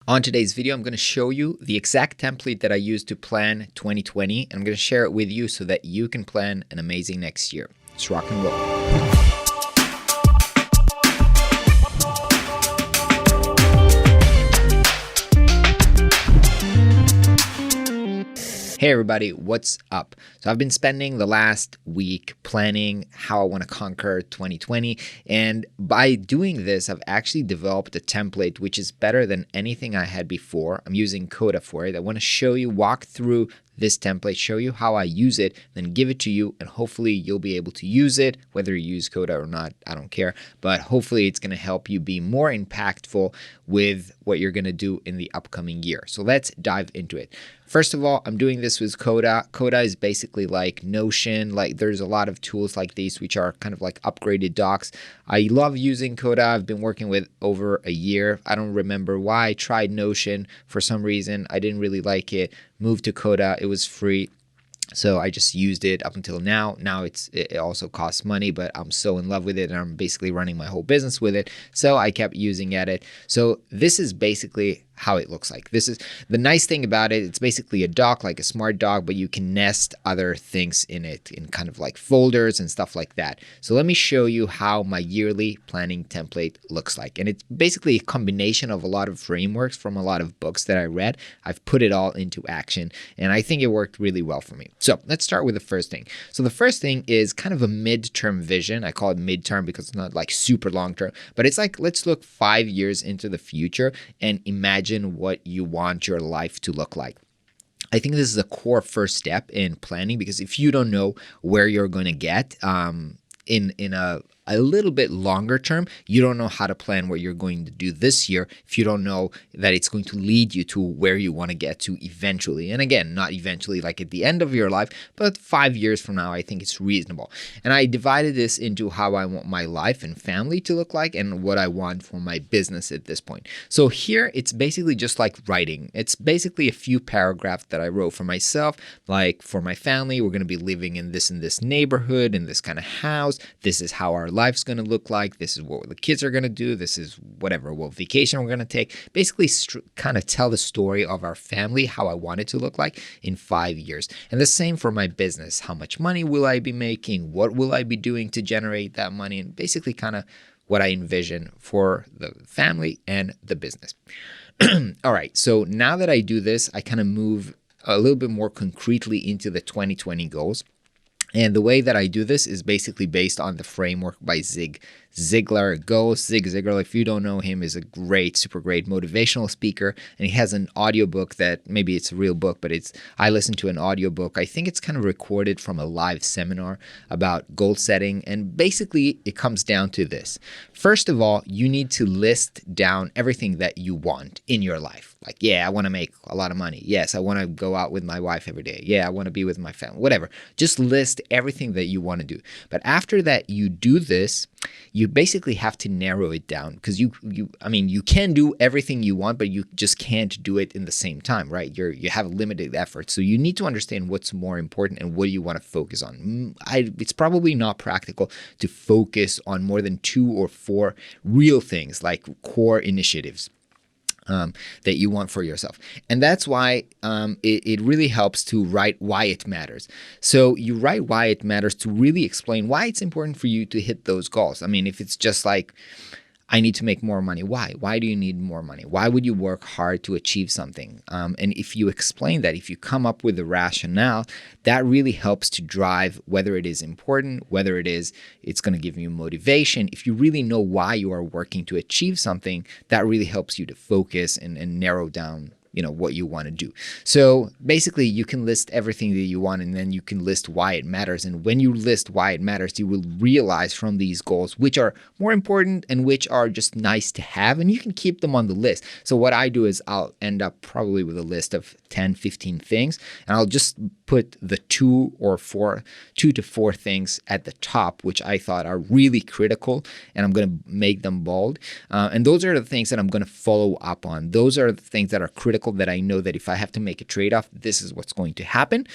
On today's video, I'm going to show you the exact template that I used to plan 2020, and I'm going to share it with you so that you can plan an amazing next year. Let's rock and roll. Hey everybody, what's up? So I've been spending the last week planning how I want to conquer 2020, and by doing this, I've actually developed a template which is better than anything I had before. I'm using Coda for it. I want to show you, walk through this template, show you how I use it, then give it to you, and hopefully you'll be able to use it, whether you use Coda or not, I don't care, but hopefully it's going to help you be more impactful with what you're going to do in the upcoming year. So let's dive into it. First of all, I'm doing this with Coda. Coda is basically like Notion. Like there's a lot of tools like these, which are kind of like upgraded docs. I love using Coda. I've been working with over a year. I don't remember why. I tried Notion for some reason. I didn't really like it. Moved to Coda. It was free. So I just used it up until now. Now it also costs money, but I'm so in love with it and I'm basically running my whole business with it. So I kept using it. So this is basically how it looks like. This is the nice thing about it. It's basically a doc, like a smart doc, but you can nest other things in it in kind of like folders and stuff like that. So let me show you how my yearly planning template looks like. And it's basically a combination of a lot of frameworks from a lot of books that I read. I've put it all into action and I think it worked really well for me. So let's start with the first thing. So the first thing is kind of a midterm vision. I call it midterm because it's not like super long term, but it's like, let's look 5 years into the future and imagine what you want your life to look like. I think this is a core first step in planning, because if you don't know where you're going to get in a little bit longer term, you don't know how to plan what you're going to do this year if you don't know that it's going to lead you to where you want to get to eventually. And again, not eventually like at the end of your life, but 5 years from now, I think it's reasonable. And I divided this into how I want my life and family to look like and what I want for my business at this point. So here, it's basically just like writing. It's basically a few paragraphs that I wrote for myself, like for my family, we're going to be living in this neighborhood, in this kind of house. This is how our life's going to look like. This is what the kids are going to do. This is whatever, what vacation we're going to take. Basically kind of tell the story of our family, how I want it to look like in 5 years. And the same for my business. How much money will I be making? What will I be doing to generate that money? And basically kind of what I envision for the family and the business. All right. So now that I do this, I kind of move a little bit more concretely into the 2020 goals. And the way that I do this is basically based on the framework by Zig Ziglar. Zig Ziglar, if you don't know him, is a great, super great motivational speaker. And he has an audiobook that maybe it's a real book, but I listened to an audiobook. I think it's kind of recorded from a live seminar about goal setting. And basically it comes down to this. First of all, you need to list down everything that you want in your life. Like, yeah, I want to make a lot of money. Yes, I want to go out with my wife every day. Yeah, I want to be with my family, whatever. Just list everything that you want to do. But after that, you do this, you basically have to narrow it down, because you can do everything you want, but you just can't do it in the same time, right? You have limited effort. So you need to understand what's more important and what you want to focus on. It's probably not practical to focus on more than 2 or 4 real things, like core initiatives that you want for yourself. And that's why it really helps to write why it matters. So you write why it matters to really explain why it's important for you to hit those goals. I mean, if it's just like, I need to make more money. Why? Why do you need more money? Why would you work hard to achieve something? And if you explain that, if you come up with a rationale, that really helps to drive whether it is important, whether it's going to give you motivation. If you really know why you are working to achieve something, that really helps you to focus and narrow down what you want to do. So basically you can list everything that you want, and then you can list why it matters. And when you list why it matters, you will realize from these goals which are more important and which are just nice to have, and you can keep them on the list. So what I do is I'll end up probably with a list of 10, 15 things, and I'll just put the 2 to 4 things at the top, which I thought are really critical, and I'm going to make them bold. And those are the things that I'm going to follow up on. Those are the things that are critical, that I know that if I have to make a trade-off, this is what's going to happen.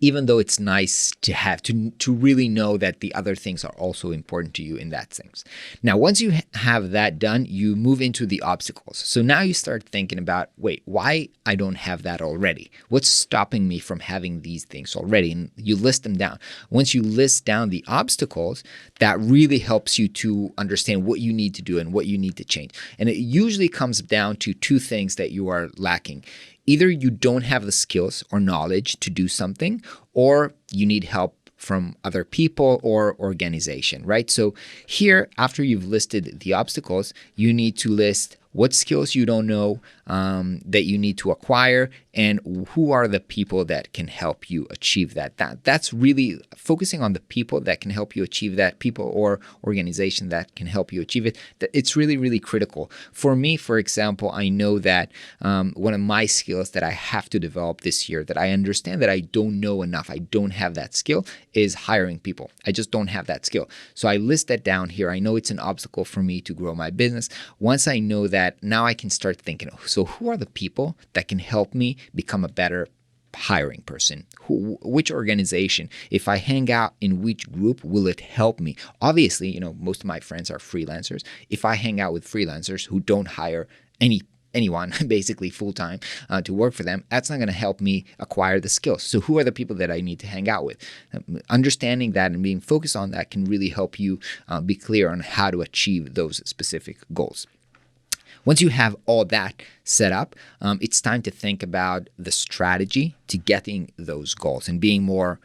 even though it's nice to have to really know that the other things are also important to you in that sense. Now, once you have that done, you move into the obstacles. So now you start thinking about, wait, why I don't have that already? What's stopping me from having these things already? And you list them down. Once you list down the obstacles, that really helps you to understand what you need to do and what you need to change. And it usually comes down to two things that you are lacking. Either you don't have the skills or knowledge to do something, or you need help from other people or organization, right? So here, after you've listed the obstacles, you need to list what skills you don't know that you need to acquire, and who are the people that can help you achieve that. That's really focusing on the people that can help you achieve that, people or organization that can help you achieve it. It's really, really critical. For me, for example, I know that one of my skills that I have to develop this year, that I understand that I don't know enough, I don't have that skill, is hiring people. I just don't have that skill. So I list that down here. I know it's an obstacle for me to grow my business. Once I know that, now I can start thinking, so who are the people that can help me become a better hiring person? Which organization? If I hang out in which group, will it help me? Obviously, most of my friends are freelancers. If I hang out with freelancers who don't hire anyone basically full-time to work for them, that's not going to help me acquire the skills. So who are the people that I need to hang out with? Understanding that and being focused on that can really help you be clear on how to achieve those specific goals. Once you have all that set up, it's time to think about the strategy to getting those goals and being more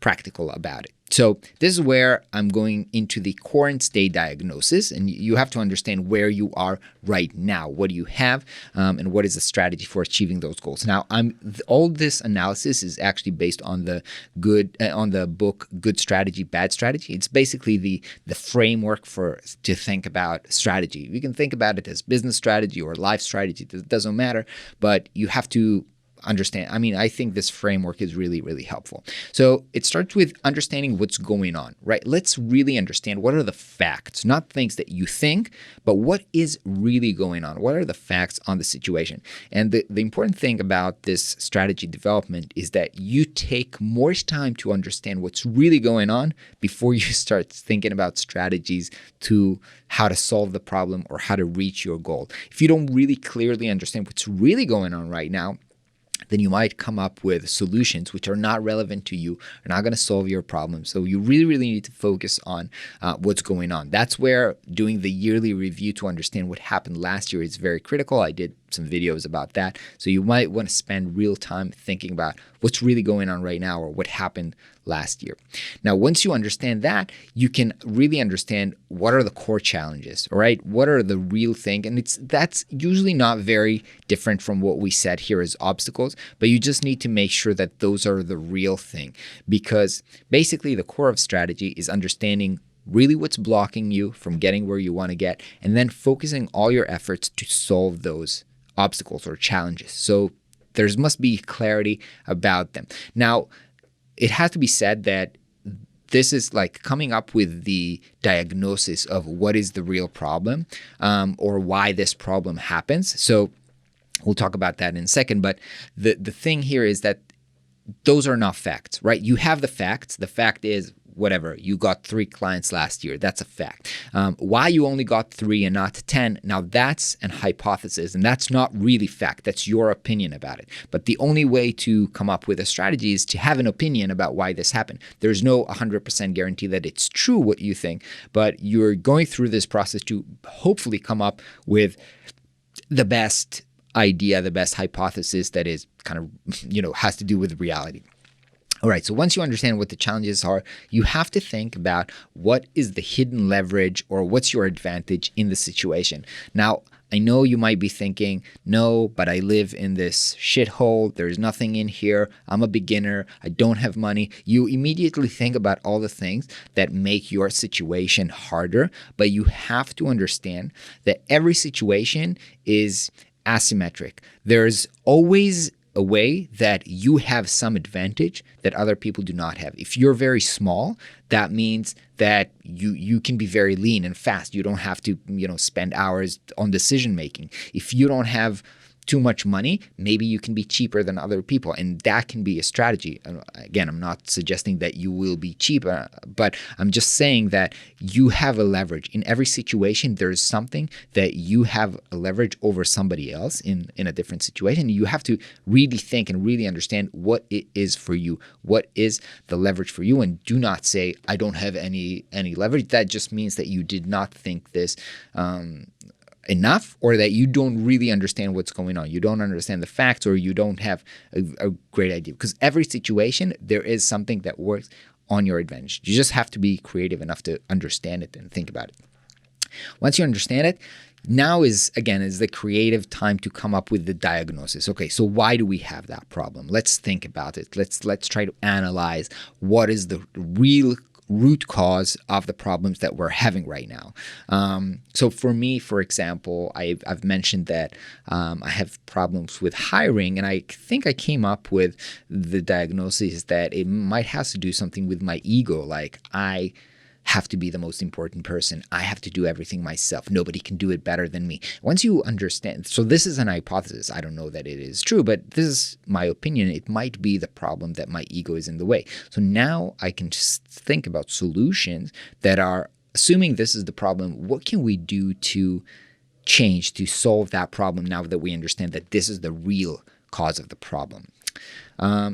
practical about it. So this is where I'm going into the current state diagnosis, and you have to understand where you are right now. What do you have, and what is the strategy for achieving those goals? Now, all this analysis is actually based on the book Good Strategy, Bad Strategy. It's basically the framework to think about strategy. You can think about it as business strategy or life strategy. It doesn't matter, but you have to understand. I think this framework is really, really helpful. So it starts with understanding what's going on, right? Let's really understand what are the facts, not things that you think, but what is really going on? What are the facts on the situation? And the important thing about this strategy development is that you take more time to understand what's really going on before you start thinking about strategies to how to solve the problem or how to reach your goal. If you don't really clearly understand what's really going on right now, then you might come up with solutions which are not relevant to you, are not going to solve your problem. So you really, really need to focus on what's going on. That's where doing the yearly review to understand what happened last year is very critical. I did some videos about that. So you might want to spend real time thinking about what's really going on right now or what happened last year. Now, once you understand that, you can really understand what are the core challenges, all right? What are the real thing? And that's usually not very different from what we said here as obstacles, but you just need to make sure that those are the real thing, because basically the core of strategy is understanding really what's blocking you from getting where you want to get, and then focusing all your efforts to solve those obstacles or challenges. So there must be clarity about them. Now, it has to be said that this is like coming up with the diagnosis of what is the real problem, or why this problem happens. So we'll talk about that in a second. But the thing here is that those are not facts, right? You have the facts. The fact is, whatever, you got 3 clients last year. That's a fact. Why you only got 3 and not 10, now that's an hypothesis, and that's not really fact. That's your opinion about it. But the only way to come up with a strategy is to have an opinion about why this happened. There's no 100% guarantee that it's true what you think, but you're going through this process to hopefully come up with the best idea, the best hypothesis that is kind of, has to do with reality. All right, so once you understand what the challenges are, you have to think about what is the hidden leverage or what's your advantage in the situation. Now, I know you might be thinking, no, but I live in this shithole. There's nothing in here. I'm a beginner. I don't have money. You immediately think about all the things that make your situation harder, but you have to understand that every situation is asymmetric. There's always a way that you have some advantage that other people do not have. If you're very small, that means that you can be very lean and fast. You don't have to, spend hours on decision making. If you don't have too much money, maybe you can be cheaper than other people, and that can be a strategy. Again, I'm not suggesting that you will be cheaper, but I'm just saying that you have a leverage. In every situation, there's something that you have a leverage over somebody else in a different situation. You have to really think and really understand what it is for you, what is the leverage for you, and do not say, I don't have any leverage. That just means that you did not think this enough, or that you don't really understand what's going on. You don't understand the facts, or you don't have a great idea. Because every situation, there is something that works on your advantage. You just have to be creative enough to understand it and think about it. Once you understand it, now is the creative time to come up with the diagnosis. Okay, so why do we have that problem? Let's think about it. Let's try to analyze what is the real root cause of the problems that we're having right now. So for me, for example, I've mentioned that I have problems with hiring, and I think I came up with the diagnosis that it might have to do something with my ego. Like, I have to be the most important person. I have to do everything myself. Nobody can do it better than me. Once you understand, so this is an hypothesis. I don't know that it is true, but this is my opinion. It might be the problem that my ego is in the way. So now I can just think about solutions that are, assuming this is the problem, what can we do to change, to solve that problem now that we understand that this is the real cause of the problem?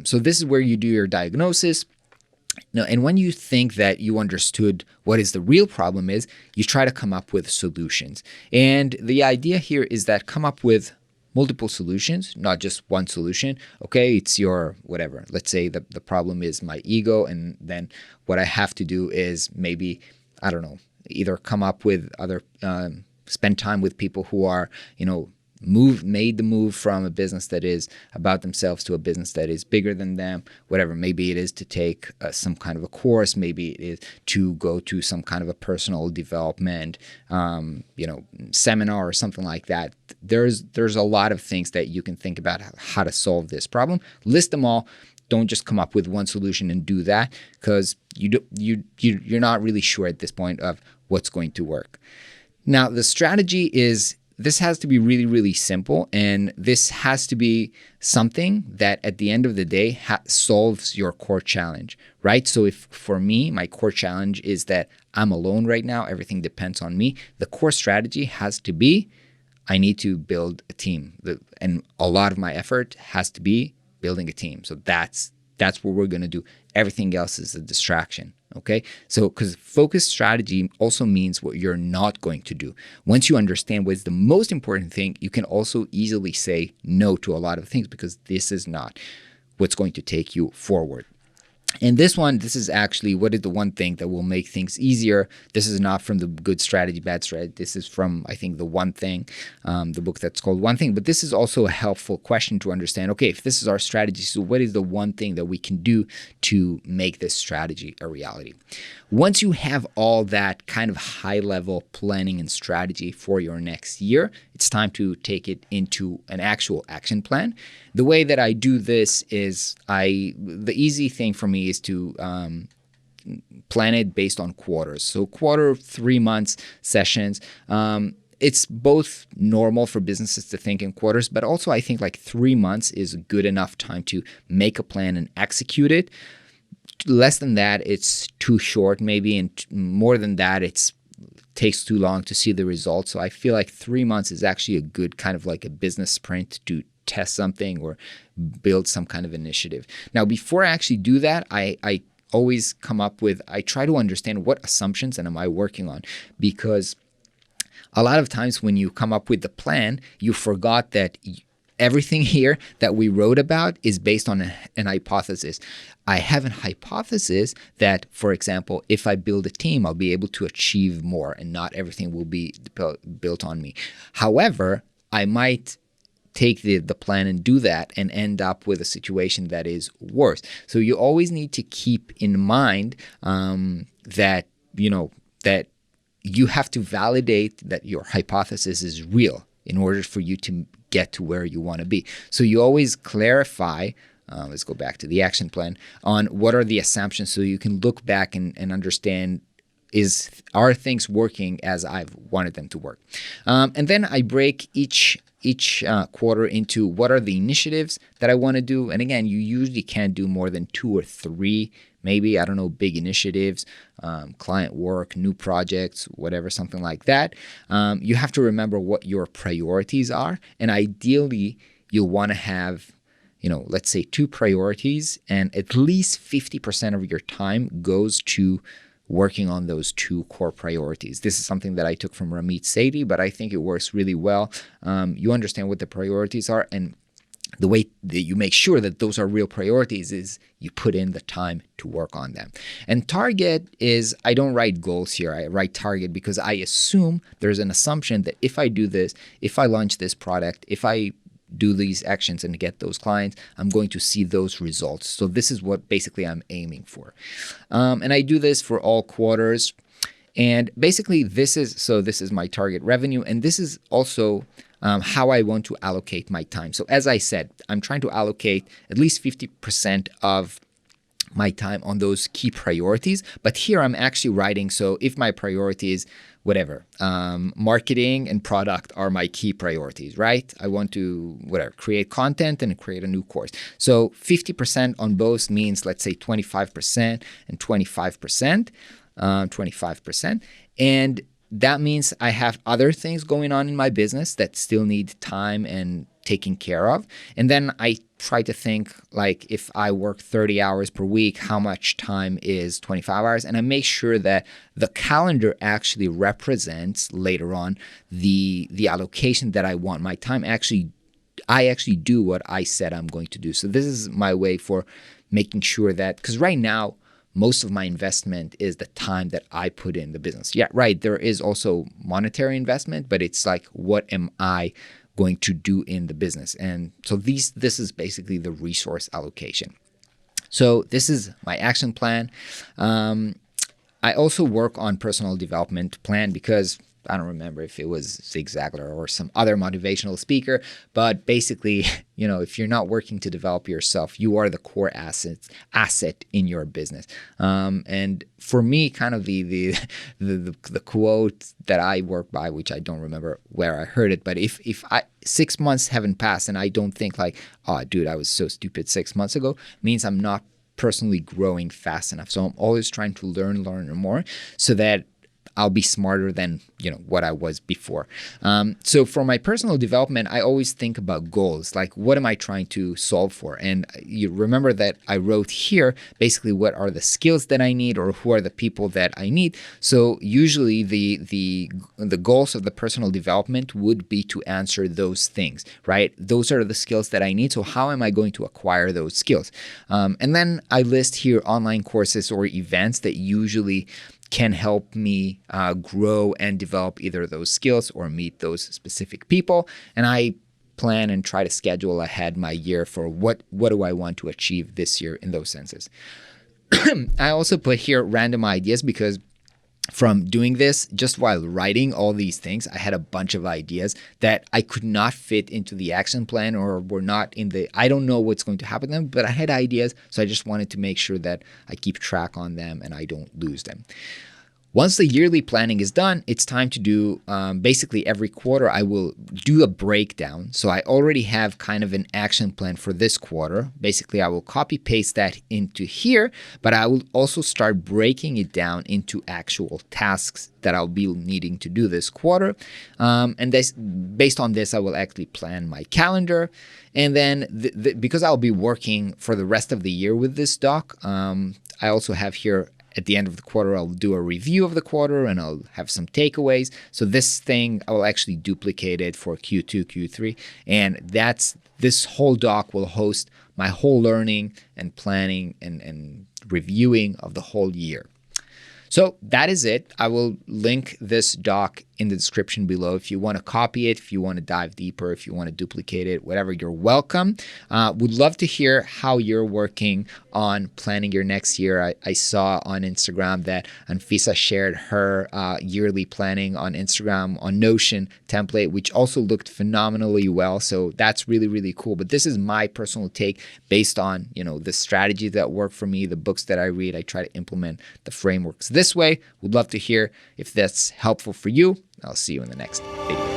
So this is where you do your diagnosis. No, and when you think that you understood what is the real problem is, you try to come up with solutions. And the idea here is that come up with multiple solutions, not just one solution. Okay, it's your whatever. Let's say the problem is my ego, and then what I have to do is maybe, I don't know, either come up with other, spend time with people who are, made the move from a business that is about themselves to a business that is bigger than them, whatever. Maybe it is to take some kind of a course. Maybe it is to go to some kind of a personal development, seminar or something like that. There's a lot of things that you can think about how to solve this problem. List them all. Don't just come up with one solution and do that, because you're not really sure at this point of what's going to work. Now, the strategy is, this has to be really, really simple, and this has to be something that at the end of the day solves your core challenge, right? So if for me, my core challenge is that I'm alone right now, everything depends on me, the core strategy has to be, I need to build a team. And a lot of my effort has to be building a team. So that's what we're going to do. Everything else is a distraction. Okay, so because focused strategy also means what you're not going to do. Once you understand what is the most important thing, you can also easily say no to a lot of things, because this is not what's going to take you forward. And this is actually what is the one thing that will make things easier. This is not from the Good Strategy, Bad Strategy. This is from, I think, The One Thing, the book that's called One Thing. But this is also a helpful question to understand, okay, if this is our strategy, so what is the one thing that we can do to make this strategy a reality? Once you have all that kind of high-level planning and strategy for your next year, it's time to take it into an actual action plan. The way that I do this is the easy thing for me is to plan it based on quarters. So quarter, 3 months sessions. It's both normal for businesses to think in quarters, but also I think like 3 months is a good enough time to make a plan and execute it. Less than that, it's too short maybe, and more than that, it takes too long to see the results. So I feel like 3 months is actually a good kind of like a business sprint to test something or build some kind of initiative. Now, before I actually do that, I always come up with, I try to understand what assumptions am I working on, because a lot of times when you come up with the plan, you forgot that everything here that we wrote about is based on an hypothesis. I have a hypothesis that, for example, if I build a team, I'll be able to achieve more and not everything will be built on me. However, I might take the plan and do that and end up with a situation that is worse. So you always need to keep in mind that you have to validate that your hypothesis is real in order for you to get to where you want to be. So you always clarify, let's go back to the action plan, on what are the assumptions, so you can look back and understand, are things working as I've wanted them to work? And then I break each each quarter into what are the initiatives that I want to do. And again, you usually can't do more than 2 or 3, maybe, I don't know, big initiatives, client work, new projects, whatever, something like that. You have to remember what your priorities are. And ideally, you'll want to have, let's say 2 priorities, and at least 50% of your time goes to working on those 2 core priorities. This is something that I took from Ramit Sethi, but I think it works really well. You understand what the priorities are, and the way that you make sure that those are real priorities is you put in the time to work on them. And target is, I don't write goals here, I write target because I assume there's an assumption that if I do this, if I launch this product, if I do these actions and get those clients, I'm going to see those results. So this is what basically I'm aiming for. And I do this for all quarters. And basically this is my target revenue. And this is also how I want to allocate my time. So as I said, I'm trying to allocate at least 50% of my time on those key priorities. But here I'm actually writing, so if my priority is whatever, marketing and product are my key priorities, right? I want to, create content and create a new course. So 50% on both means, let's say 25% and 25%. And that means I have other things going on in my business that still need time and taken care of. And then I try to think, like, if I work 30 hours per week, how much time is 25 hours? And I make sure that the calendar actually represents later on the allocation that I want. My time I actually do what I said I'm going to do. So this is my way for making sure that, because right now, most of my investment is the time that I put in the business. Yeah, right. There is also monetary investment, but it's like, what am I going to do in the business? And so this is basically the resource allocation. So this is my action plan. I also work on personal development plan because I don't remember if it was Zig Ziglar or some other motivational speaker, but basically, if you're not working to develop yourself, you are the core asset in your business. And for me, kind of the quote that I work by, which I don't remember where I heard it, but if 6 months haven't passed and I don't think like, oh, dude, I was so stupid 6 months ago, means I'm not personally growing fast enough. So I'm always trying to learn more so that I'll be smarter than what I was before. So for my personal development, I always think about goals, like what am I trying to solve for? And you remember that I wrote here basically what are the skills that I need or who are the people that I need. So usually the goals of the personal development would be to answer those things, right? Those are the skills that I need. So how am I going to acquire those skills? And then I list here online courses or events that usually can help me grow and develop either those skills or meet those specific people. And I plan and try to schedule ahead my year for what do I want to achieve this year in those senses. I also put here random ideas because from doing this, just while writing all these things, I had a bunch of ideas that I could not fit into the action plan or were not I don't know what's going to happen to them, but I had ideas. So I just wanted to make sure that I keep track on them and I don't lose them. Once the yearly planning is done, it's time to do, basically every quarter, I will do a breakdown. So I already have kind of an action plan for this quarter. Basically, I will copy paste that into here, but I will also start breaking it down into actual tasks that I'll be needing to do this quarter. And based on this, I will actually plan my calendar. And then because I'll be working for the rest of the year with this doc, I also have here at the end of the quarter, I'll do a review of the quarter and I'll have some takeaways. So this thing, I will actually duplicate it for Q2, Q3. And this whole doc will host my whole learning and planning and reviewing of the whole year. So that is it. I will link this doc in the description below. If you want to copy it, if you want to dive deeper, if you want to duplicate it, whatever, you're welcome. Would love to hear how you're working on planning your next year. I saw on Instagram that Anfisa shared her yearly planning on Instagram on Notion template, which also looked phenomenally well. So that's really, really cool. But this is my personal take based on, the strategies that work for me, the books that I read. I try to implement the frameworks this way. Would love to hear if that's helpful for you. I'll see you in the next video.